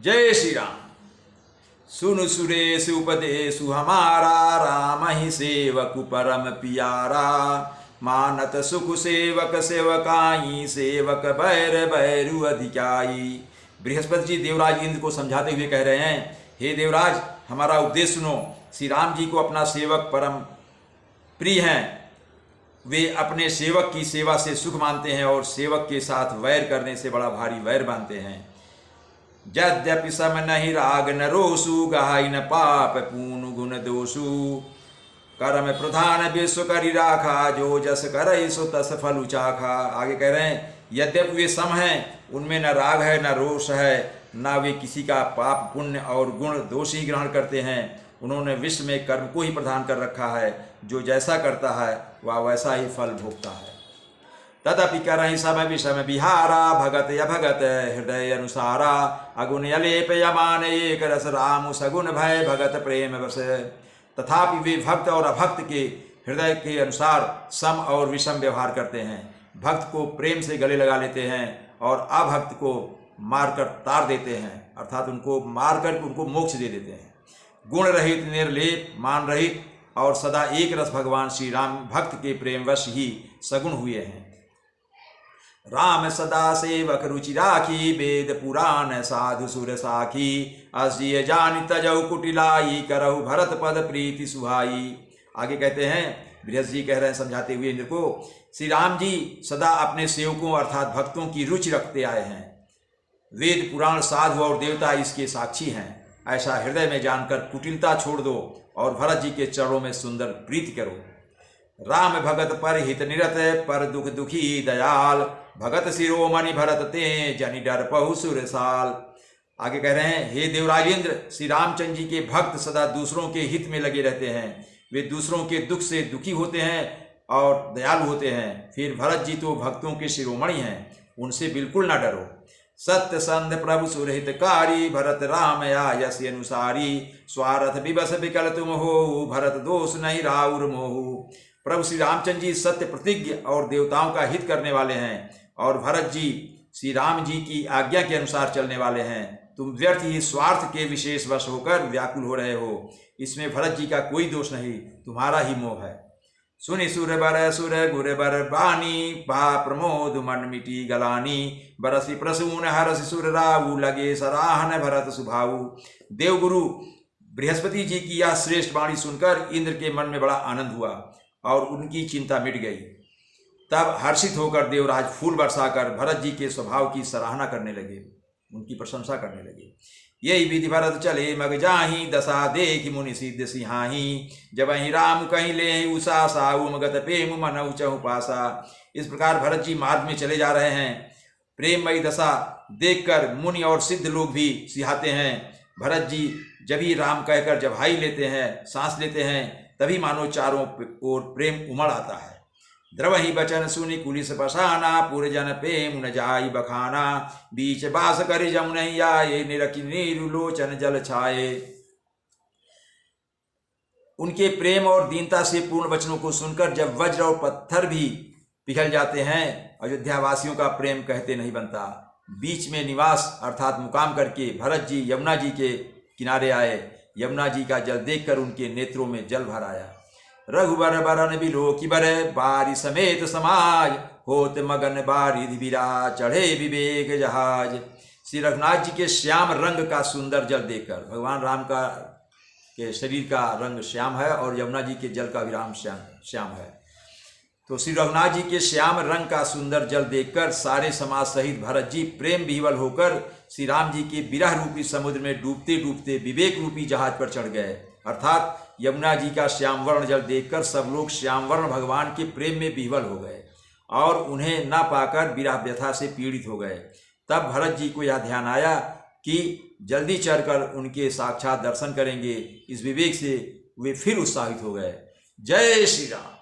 जय श्री राम। सुनु सुरेश उपदेशु हमारा, राम ही सेवक परम पियारा। मानत सुख सेवक सेवकाई, सेवक बैर बैरु अधिकाई। बृहस्पति जी देवराज इंद्र को समझाते हुए कह रहे हैं, हे देवराज हमारा उपदेश सुनो। श्री राम जी को अपना सेवक परम प्रिय हैं। वे अपने सेवक की सेवा से सुख मानते हैं और सेवक के साथ वैर करने से बड़ा भारी वैर मानते हैं। यद्यपि सम नहीं राग न रोसु, गहाई न पाप पूर्ण गुण दोषु। कर्म प्रधान विश्व करी राखा, जो जस करे सो तस फल चाखा। आगे कह रहे हैं, यद्यपि वे सम हैं, उनमें न राग है न रोष है, न वे किसी का पाप पुण्य और गुण दोष ही ग्रहण करते हैं। उन्होंने विश्व में कर्म को ही प्रधान कर रखा है। जो जैसा करता है वह वैसा ही फल भोगता है। तदपि करहि सम विषम विहारा, भगत अभगत हृदय अनुसारा। अगुण अलेप यमान एक रस, राम सगुण भय भगत प्रेम बस। तथापि वे भक्त और अभक्त के हृदय के अनुसार सम और विषम व्यवहार करते हैं। भक्त को प्रेम से गले लगा लेते हैं और अभक्त को मारकर तार देते हैं, अर्थात उनको मारकर उनको मोक्ष दे देते हैं। गुण रहित निर्लेप मान रहित और सदा एक रस भगवान श्री राम भक्त के प्रेमवश ही सगुण हुए हैं। राम सदा सेवक रुचि राखी, वेद पुराण साधु सुर साखी। असिय जानि तजौ कुटिलाई, करहु भरत पद प्रीति सुहाई। आगे कहते हैं, बृहस्पति जी कह रहे हैं समझाते हुए इंद्र को, श्री राम जी सदा अपने सेवकों अर्थात भक्तों की रुचि रखते आए हैं। वेद पुराण साधु और देवता इसके साक्षी हैं। ऐसा हृदय में जानकर कुटिलता छोड़ दो और भरत जी के चरणों में सुंदर प्रीति करो। राम भगत पर हित निरत, पर दुख दुखी दयाल। भगत शिरोमणि भरत ते, जनि डर पहु सुरसाल। आगे कह रहे हैं, हे देवराज इंद्र, श्री रामचंद्र जी के भक्त सदा दूसरों के हित में लगे रहते हैं। वे दूसरों के दुख से दुखी होते हैं और दयालु होते हैं। फिर भरत जी तो भक्तों के शिरोमणि हैं, उनसे बिल्कुल ना डरो। सत्य संध प्रभु सुरहितकारी, भरत राम यश अनुसारी। स्वार्थ विवश विकल तुम हो, भरत दोष नहीं राउर मोहु। प्रभु श्री रामचंद्र जी सत्य प्रतिज्ञ और देवताओं का हित करने वाले हैं और भरत जी श्री राम जी की आज्ञा के अनुसार चलने वाले हैं। तुम व्यर्थ ही स्वार्थ के विशेष वश होकर व्याकुल हो रहे हो। इसमें भरत जी का कोई दोष नहीं, तुम्हारा ही मोह है। सुनि सुर बर सुर गुर बर बानी, भा प्रमोद मन मिटी गलानी। बरसी प्रसून हरस सुर राऊ, लगे सराहन भरत सुभाऊ। देवगुरु बृहस्पति जी की यह श्रेष्ठ वाणी सुनकर इंद्र के मन में बड़ा आनंद हुआ और उनकी चिंता मिट गई। तब हर्षित होकर देवराज फूल बरसाकर भरत जी के स्वभाव की सराहना करने लगे, उनकी प्रशंसा करने लगे। यही विधि भरत चले मग जाही, दशा देख मुनि सिद्ध सिहाही। जब ही राम कहीं ले उषा साऊ, मगत प्रेम मन चहु पासा। इस प्रकार भरत जी मार्ग में चले जा रहे हैं। प्रेममयी दशा देखकर मुनि और सिद्ध लोग भी सिहाते हैं। भरत जी जब ही राम कहकर जब हाई लेते हैं, सांस लेते हैं, तभी मानो चारों ओर प्रेम उमड़ आता है। द्रवहि बचन सुनि कुलिस पसाना, पुरजन प्रेम न जाई बखाना। बीच बास कर जमुनहि आए, निरखि नीरुलोचन जल छाए। उनके प्रेम और दीनता से पूर्ण वचनों को सुनकर जब वज्र और पत्थर भी पिघल जाते हैं, अयोध्या वासियों का प्रेम कहते नहीं बनता। बीच में निवास अर्थात मुकाम करके भरत जी यमुना जी के किनारे आए। यमुना जी का जल देखकर उनके नेत्रों में जल भर आया। रघुबर बरन बिलोकी बर, बारी समेत समाज। होत मगन बारिधि बिराज, चढ़े विवेक जहाज। श्री रघुनाथ जी के श्याम रंग का सुंदर जल देखकर, भगवान राम का के शरीर का रंग श्याम है और यमुना जी के जल का विराम श्याम है। तो श्री रघुनाथ जी के श्याम रंग का सुंदर जल देखकर सारे समाज सहित भरत जी प्रेम विह्वल होकर श्री राम जी के विरह रूपी समुद्र में डूबते डूबते विवेक रूपी जहाज पर चढ़ गए। अर्थात यमुना जी का श्याम वर्ण जल देखकर सब लोग श्याम वर्ण भगवान के प्रेम में विह्वल हो गए और उन्हें न पाकर विरह व्यथा से पीड़ित हो गए। तब भरत जी को यह ध्यान आया कि जल्दी चढ़कर उनके साक्षात दर्शन करेंगे। इस विवेक से वे फिर उत्साहित हो गए। जय श्री राम।